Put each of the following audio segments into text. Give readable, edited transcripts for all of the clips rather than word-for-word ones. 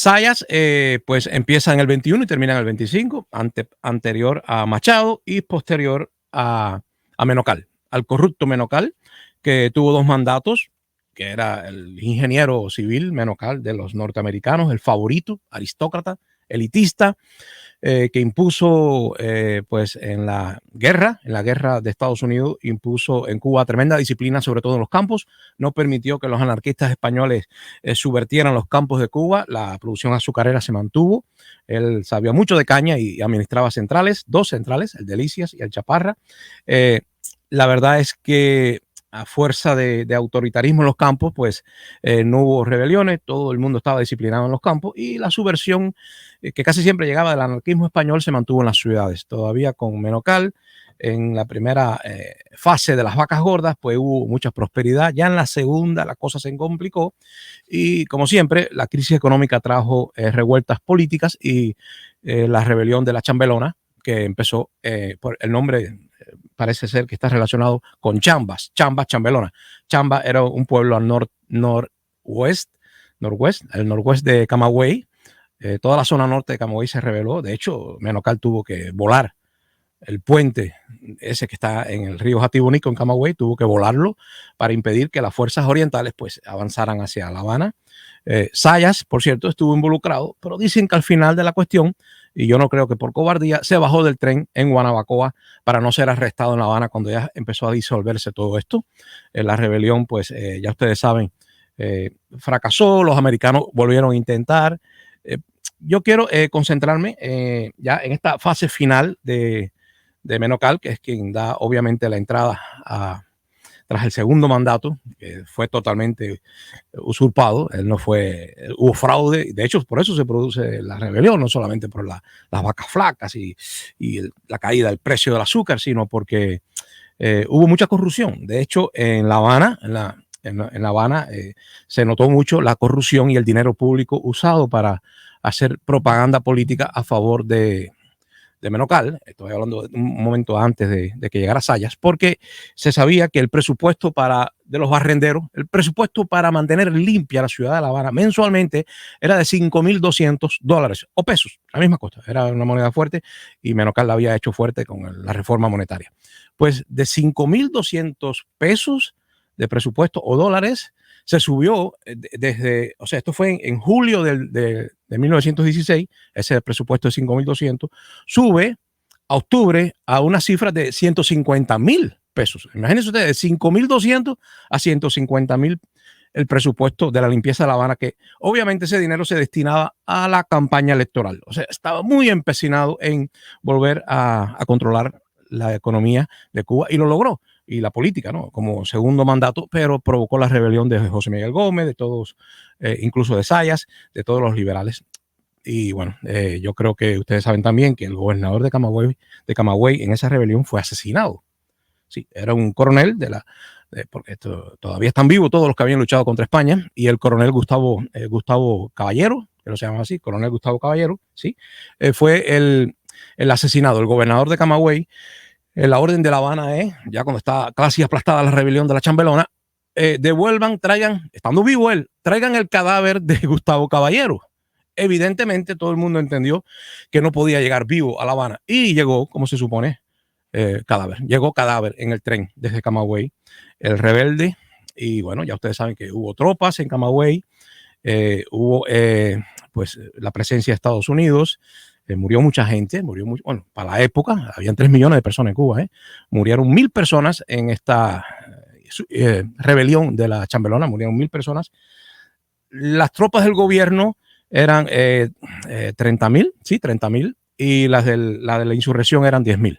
Sayas, pues empieza en el 21 y termina en el 25, anterior a Machado y posterior a Menocal, al corrupto Menocal, que tuvo dos mandatos, que era el ingeniero civil Menocal de los norteamericanos, el favorito, aristócrata, elitista, que impuso, pues en la guerra de Estados Unidos, impuso en Cuba tremenda disciplina, sobre todo en los campos. No permitió que los anarquistas españoles subvertieran los campos de Cuba. La producción azucarera se mantuvo. Él sabía mucho de caña y administraba centrales, dos centrales, el Delicias y el Chaparra. La verdad es que a fuerza de autoritarismo en los campos, pues no hubo rebeliones, todo el mundo estaba disciplinado en los campos y la subversión que casi siempre llegaba del anarquismo español se mantuvo en las ciudades. Todavía con Menocal, en la primera fase de las vacas gordas, pues hubo mucha prosperidad. Ya en la segunda la cosa se complicó y como siempre la crisis económica trajo revueltas políticas y la rebelión de la Chambelona, que empezó por el nombre parece ser que está relacionado con Chambas, Chambelona. Chamba era un pueblo al noroeste, el noroeste de Camagüey. Toda la zona norte de Camagüey se rebeló. De hecho, Menocal tuvo que volar el puente ese que está en el río Jatibonico en Camagüey, tuvo que volarlo para impedir que las fuerzas orientales pues avanzaran hacia La Habana. Sayas, por cierto, estuvo involucrado, pero dicen que al final de la cuestión, y yo no creo que por cobardía, se bajó del tren en Guanabacoa para no ser arrestado en La Habana cuando ya empezó a disolverse todo esto. La rebelión, pues ya ustedes saben, fracasó, los americanos volvieron a intentar. Yo quiero concentrarme ya en esta fase final de Menocal, que es quien da obviamente la entrada tras el segundo mandato, que fue totalmente usurpado. Él no fue, hubo fraude, de hecho por eso se produce la rebelión, no solamente por las vacas flacas y la caída del precio del azúcar, sino porque hubo mucha corrupción. De hecho, en La Habana, en La Habana se notó mucho la corrupción y el dinero público usado para hacer propaganda política a favor de Menocal. Estoy hablando de un momento antes de que llegara Sayas, porque se sabía que el presupuesto de los barrenderos, el presupuesto para mantener limpia la ciudad de La Habana mensualmente era de $5,200 o pesos, la misma cosa, era una moneda fuerte y Menocal la había hecho fuerte con la reforma monetaria. Pues de 5,200 pesos de presupuesto o dólares se subió desde, o sea, esto fue en julio de 1916, ese presupuesto de 5,200, sube a octubre a una cifra de 150,000 pesos. Imagínense ustedes, de 5,200 a 150,000 el presupuesto de la limpieza de La Habana, que obviamente ese dinero se destinaba a la campaña electoral. O sea, estaba muy empecinado en volver a controlar la economía de Cuba y lo logró. Y la política, ¿no? Como segundo mandato, pero provocó la rebelión de José Miguel Gómez, de todos, incluso de Sayas, de todos los liberales. Y bueno, yo creo que ustedes saben también que el gobernador de Camagüey en esa rebelión fue asesinado. Sí, era un coronel porque todavía están vivos todos los que habían luchado contra España, y el coronel Gustavo Caballero, que lo se llama así, coronel Gustavo Caballero, sí, fue el asesinado, el gobernador de Camagüey. La orden de La Habana es, ya cuando está casi aplastada la rebelión de la Chambelona, traigan, estando vivo él, traigan el cadáver de Gustavo Caballero. Evidentemente todo el mundo entendió que no podía llegar vivo a La Habana y llegó, como se supone, llegó cadáver en el tren desde Camagüey, el rebelde. Y bueno, ya ustedes saben que hubo tropas en Camagüey, hubo pues la presencia de Estados Unidos. Murió mucha gente, bueno, para la época, habían 3 millones de personas en Cuba, murieron 1,000 personas en esta rebelión de la Chambelona, murieron 1,000 personas. Las tropas del gobierno eran 30,000, sí, 30,000, y la de la insurrección eran 10,000.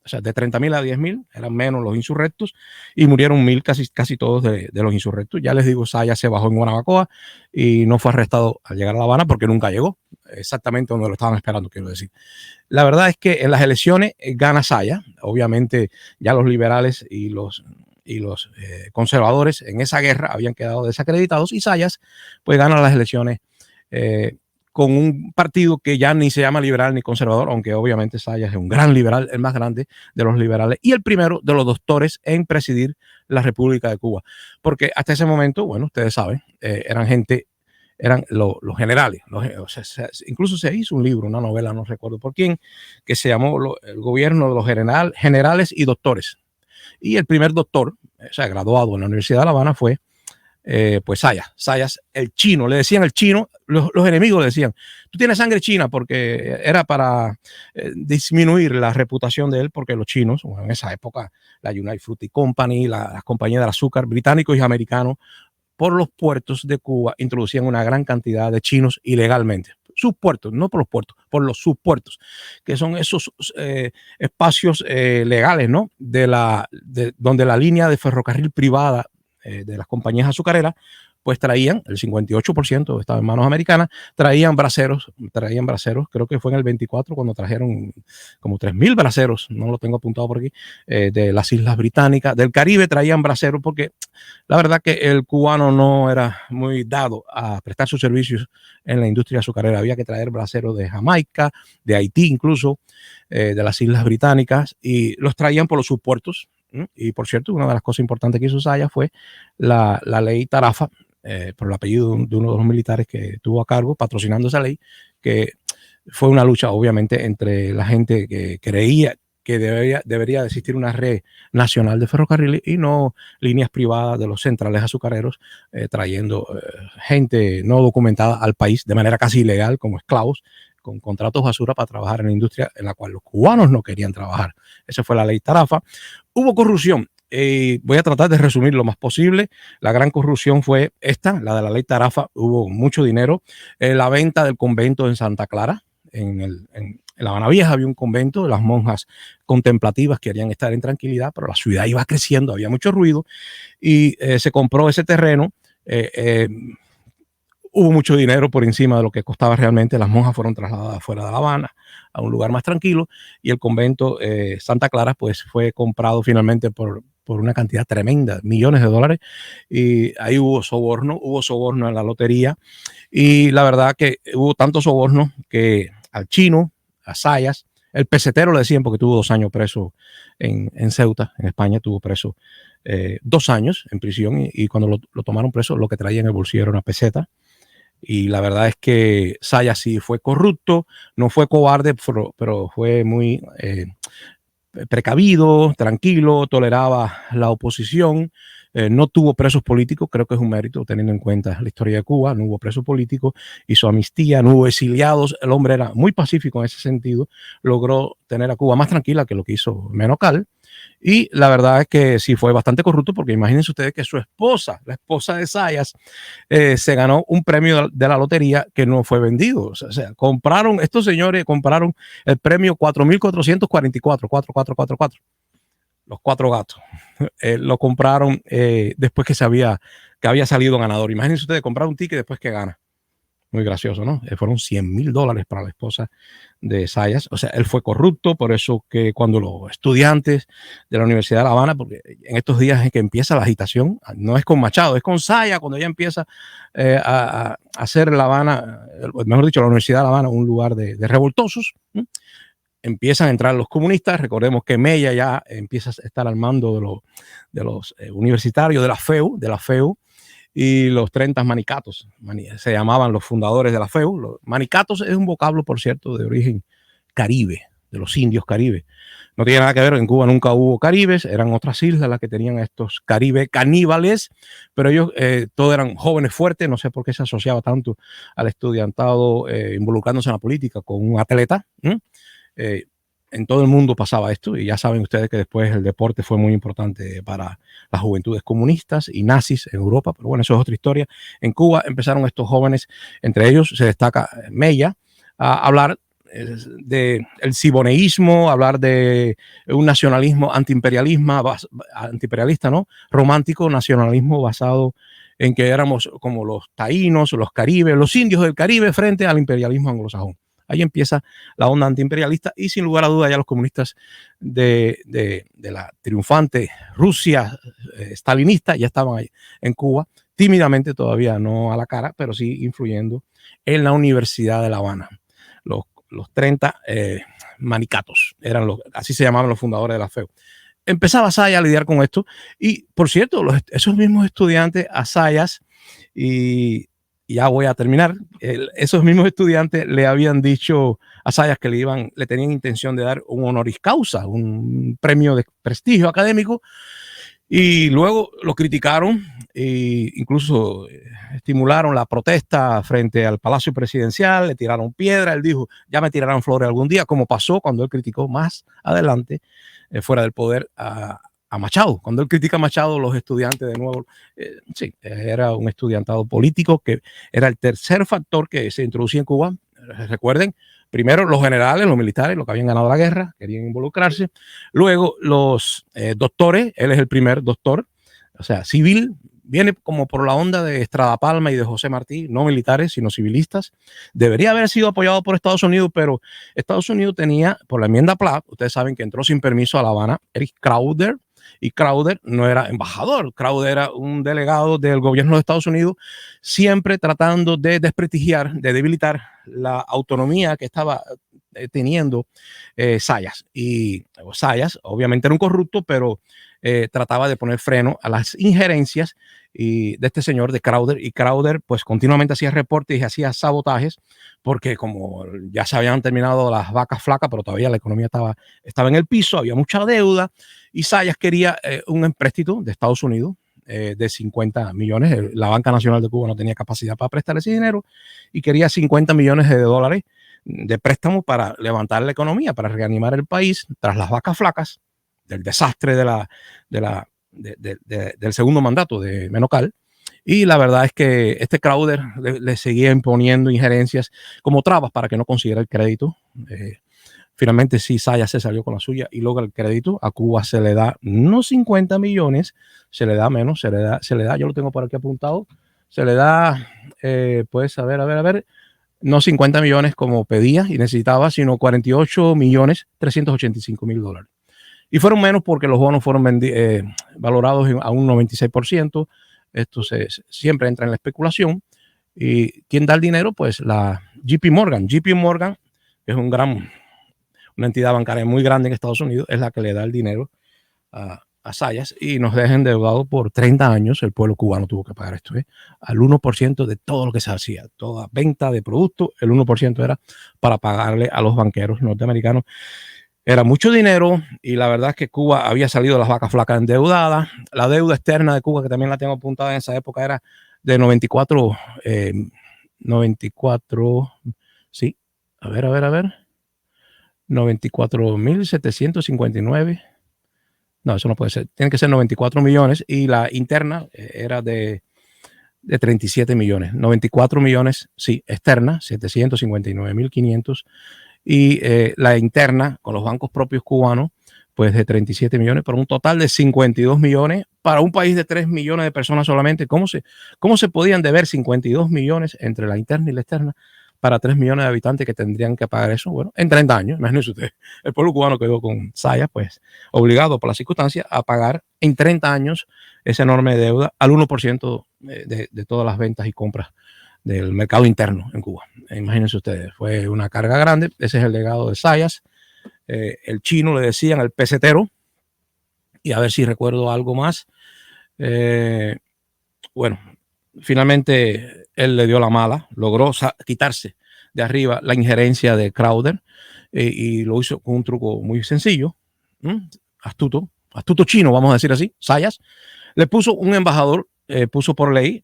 O sea, de 30,000 a 10,000 eran menos los insurrectos y murieron 1,000 casi todos de los insurrectos. Ya les digo, Sayas se bajó en Guanabacoa y no fue arrestado al llegar a La Habana porque nunca llegó exactamente donde lo estaban esperando, quiero decir. La verdad es que en las elecciones gana Sayas. Obviamente ya los liberales y los conservadores en esa guerra habían quedado desacreditados y Sayas pues gana las elecciones con un partido que ya ni se llama liberal ni conservador, aunque obviamente Sayas es un gran liberal, el más grande de los liberales y el primero de los doctores en presidir la República de Cuba. Porque hasta ese momento, bueno, ustedes saben, eran gente eran los generales. O sea, incluso se hizo un libro, una novela, no recuerdo por quién, que se llamó El gobierno de los generales y doctores. Y el primer doctor, o sea, graduado en la Universidad de La Habana fue pues Sayas, el chino, le decían el chino, los enemigos le decían, tú tienes sangre china, porque era para disminuir la reputación de él, porque los chinos, bueno, en esa época, la United Fruit Company, las compañías del azúcar británicos y americanos, por los puertos de Cuba introducían una gran cantidad de chinos ilegalmente. Subpuertos, no por los puertos, por los subpuertos, que son esos espacios legales, ¿no? Donde la línea de ferrocarril privada de las compañías azucareras, pues traían, el 58% estaba en manos americanas, traían braceros, creo que fue en el 24 cuando trajeron como 3,000 braceros, no lo tengo apuntado por aquí, de las Islas Británicas, del Caribe traían braceros, porque la verdad que el cubano no era muy dado a prestar sus servicios en la industria azucarera, había que traer braceros de Jamaica, de Haití incluso, de las Islas Británicas, y los traían por los subpuertos. Y por cierto, una de las cosas importantes que hizo Sayas fue la ley Tarafa, por el apellido de uno de los militares que tuvo a cargo, patrocinando esa ley, que fue una lucha obviamente entre la gente que creía que debería existir una red nacional de ferrocarriles y no líneas privadas de los centrales azucareros, trayendo gente no documentada al país de manera casi ilegal, como esclavos, con contratos basura para trabajar en la industria en la cual los cubanos no querían trabajar. Esa fue la ley Tarafa. Hubo corrupción. Voy a tratar de resumir lo más posible. La gran corrupción fue esta, la de la ley Tarafa. Hubo mucho dinero. La venta del convento en Santa Clara, en La Habana Vieja había un convento de las monjas contemplativas que querían estar en tranquilidad, pero la ciudad iba creciendo, había mucho ruido y se compró ese terreno. Hubo mucho dinero por encima de lo que costaba realmente. Las monjas fueron trasladadas fuera de La Habana a un lugar más tranquilo y el convento Santa Clara pues fue comprado finalmente por una cantidad tremenda, millones de dólares, y ahí hubo soborno en la lotería, y la verdad que hubo tanto soborno que al chino, a Sayas, el pesetero le decían, porque tuvo 2 años preso en Ceuta, en España, tuvo preso 2 años en prisión, y cuando lo tomaron preso, lo que traía en el bolsillo era una peseta. Y la verdad es que Sayas sí fue corrupto, no fue cobarde, pero fue muy precavido, tranquilo, toleraba la oposición, no tuvo presos políticos, creo que es un mérito teniendo en cuenta la historia de Cuba, no hubo presos políticos, hizo amnistía, no hubo exiliados, el hombre era muy pacífico en ese sentido, logró tener a Cuba más tranquila que lo que hizo Menocal. Y la verdad es que sí fue bastante corrupto, porque imagínense ustedes que su esposa, la esposa de Sayas, se ganó un premio de la lotería que no fue vendido. O sea, estos señores compraron el premio 4,444, 4444, los 4 gatos. Lo compraron después que había salido ganador. Imagínense ustedes comprar un ticket después que gana. Muy gracioso, ¿no? Fueron $100,000 para la esposa de Sayas. O sea, él fue corrupto, por eso que cuando los estudiantes de la Universidad de La Habana, porque en estos días es que empieza la agitación, no es con Machado, es con Sayas, cuando ya empieza a hacer La Habana, mejor dicho, la Universidad de La Habana, un lugar de revoltosos. Empiezan a entrar los comunistas. Recordemos que Mella ya empieza a estar al mando de los universitarios de la FEU, y los 30 manicatos, se llamaban los fundadores de la FEU. Los manicatos es un vocablo, por cierto, de origen caribe, de los indios caribe. No tiene nada que ver, en Cuba nunca hubo caribes, eran otras islas las que tenían estos caribe caníbales, pero ellos todos eran jóvenes fuertes, no sé por qué se asociaba tanto al estudiantado involucrándose en la política con un atleta. En todo el mundo pasaba esto, y ya saben ustedes que después el deporte fue muy importante para las juventudes comunistas y nazis en Europa, pero bueno, eso es otra historia. En Cuba empezaron estos jóvenes, entre ellos se destaca Mella, a hablar del siboneísmo, hablar de un nacionalismo antiimperialista, ¿no? Romántico, nacionalismo basado en que éramos como los taínos, los caribes, los indios del Caribe frente al imperialismo anglosajón. Ahí empieza la onda antiimperialista, y sin lugar a duda ya los comunistas de la triunfante Rusia stalinista ya estaban ahí en Cuba, tímidamente, todavía no a la cara, pero sí influyendo en la Universidad de La Habana. Los 30 manicatos, así se llamaban los fundadores de la FEU. Empezaba Sayas a lidiar con esto, y por cierto, esos mismos estudiantes a Sayas y ya voy a terminar. Esos mismos estudiantes le habían dicho a Zayas que le tenían intención de dar un honoris causa, un premio de prestigio académico, y luego lo criticaron e incluso estimularon la protesta frente al Palacio Presidencial, le tiraron piedra, él dijo, ya me tirarán flores algún día, como pasó cuando él criticó más adelante, fuera del poder, a Machado. Cuando él critica a Machado, los estudiantes de nuevo, sí, era un estudiantado político que era el tercer factor que se introducía en Cuba. Recuerden, primero los generales, los militares, los que habían ganado la guerra, querían involucrarse. Luego los doctores, él es el primer doctor, o sea, civil, viene como por la onda de Estrada Palma y de José Martí, no militares, sino civilistas. Debería haber sido apoyado por Estados Unidos, pero Estados Unidos tenía, por la enmienda Platt, ustedes saben que entró sin permiso a La Habana, Eric Crowder, y Crowder no era embajador, Crowder era un delegado del gobierno de Estados Unidos, siempre tratando de desprestigiar, de debilitar la autonomía que estaba teniendo Zayas. Y Zayas obviamente era un corrupto, pero trataba de poner freno a las injerencias de este señor de Crowder, y Crowder pues continuamente hacía reportes y hacía sabotajes, porque como ya se habían terminado las vacas flacas, pero todavía la economía estaba en el piso, había mucha deuda, y Zayas quería un empréstito de Estados Unidos de 50 millones. La Banca Nacional de Cuba no tenía capacidad para prestar ese dinero y quería 50 millones de dólares de préstamo para levantar la economía, para reanimar el país tras las vacas flacas del desastre del segundo mandato de Menocal. Y la verdad es que este Crowder le seguía imponiendo injerencias como trabas para que no consiguiera el crédito. Finalmente sí, Zayas se salió con la suya y logra el crédito. A Cuba se le da no 50 millones, se le da menos, se le da, yo lo tengo por aquí apuntado, se le da, pues a ver, no 50 millones como pedía y necesitaba, sino 48 millones 385 mil dólares. Y fueron menos porque los bonos fueron valorados a un 96%. Esto siempre entra en la especulación. ¿Y quién da el dinero? Pues la JP Morgan. JP Morgan, que es una entidad bancaria muy grande en Estados Unidos, es la que le da el dinero a Zayas, y nos deja endeudados por 30 años. El pueblo cubano tuvo que pagar esto, al 1% de todo lo que se hacía, toda venta de productos, el 1% era para pagarle a los banqueros norteamericanos. Era mucho dinero, y la verdad es que Cuba había salido de las vacas flacas endeudada. La deuda externa de Cuba, que también la tengo apuntada en esa época, era de 94, sí, a ver, 94.759. No, eso no puede ser. Tiene que ser 94 millones, y la interna era de 37 millones. 94 millones, sí, externa, 759.500. Y la interna con los bancos propios cubanos, pues de 37 millones, para un total de 52 millones para un país de 3 millones de personas solamente. ¿Cómo se podían deber 52 millones entre la interna y la externa para 3 millones de habitantes que tendrían que pagar eso? Bueno, en 30 años, imagínense ustedes. El pueblo cubano quedó con Zayas, pues obligado por las circunstancias a pagar en 30 años esa enorme deuda al 1% de todas las ventas y compras del mercado interno en Cuba. Imagínense ustedes, fue una carga grande. Ese es el legado de Zayas. El chino le decían el pesetero, y a ver si recuerdo algo más. Bueno, finalmente él le dio la mala, logró quitarse de arriba la injerencia de Crowder, y lo hizo con un truco muy sencillo, astuto chino, vamos a decir así. Zayas le puso un embajador, puso por ley,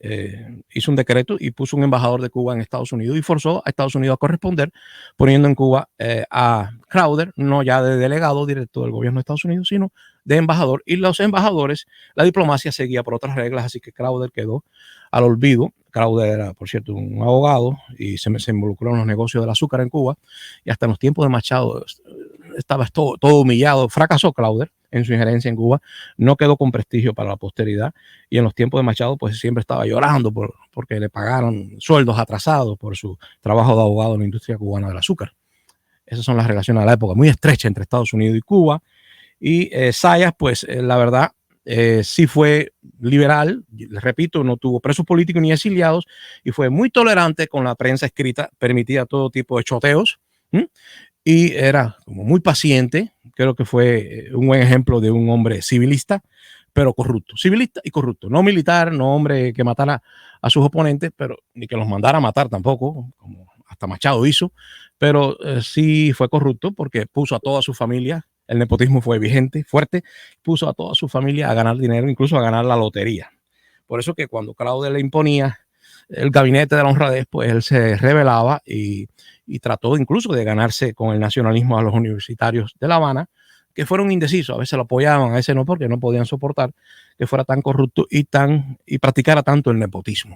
hizo un decreto y puso un embajador de Cuba en Estados Unidos, y forzó a Estados Unidos a corresponder, poniendo en Cuba a Crowder, no ya de delegado directo del gobierno de Estados Unidos, sino de embajador. Y los embajadores, la diplomacia seguía por otras reglas, así que Crowder quedó al olvido. Crowder era, por cierto, un abogado y se involucró en los negocios del azúcar en Cuba, y hasta en los tiempos de Machado estaba todo humillado. Fracasó Crowder en su injerencia en Cuba, no quedó con prestigio para la posteridad, y en los tiempos de Machado pues siempre estaba llorando porque le pagaron sueldos atrasados por su trabajo de abogado en la industria cubana del azúcar. Esas son las relaciones de la época, muy estrechas entre Estados Unidos y Cuba. Y Zayas, pues la verdad, sí fue liberal, les repito, no tuvo presos políticos ni exiliados, y fue muy tolerante con la prensa escrita, permitía todo tipo de choteos, y era como muy paciente. Creo que fue un buen ejemplo de un hombre civilista, pero corrupto, civilista y corrupto, no militar, no hombre que matara a sus oponentes, pero ni que los mandara a matar tampoco, como hasta Machado hizo, pero sí fue corrupto porque puso a toda su familia, el nepotismo fue vigente, fuerte, puso a toda su familia a ganar dinero, incluso a ganar la lotería. Por eso que cuando Claudio le imponía el gabinete de la honradez, pues él se rebelaba y trató incluso de ganarse con el nacionalismo a los universitarios de La Habana, que fueron indecisos, a veces lo apoyaban, a veces no, porque no podían soportar que fuera tan corrupto y practicara tanto el nepotismo.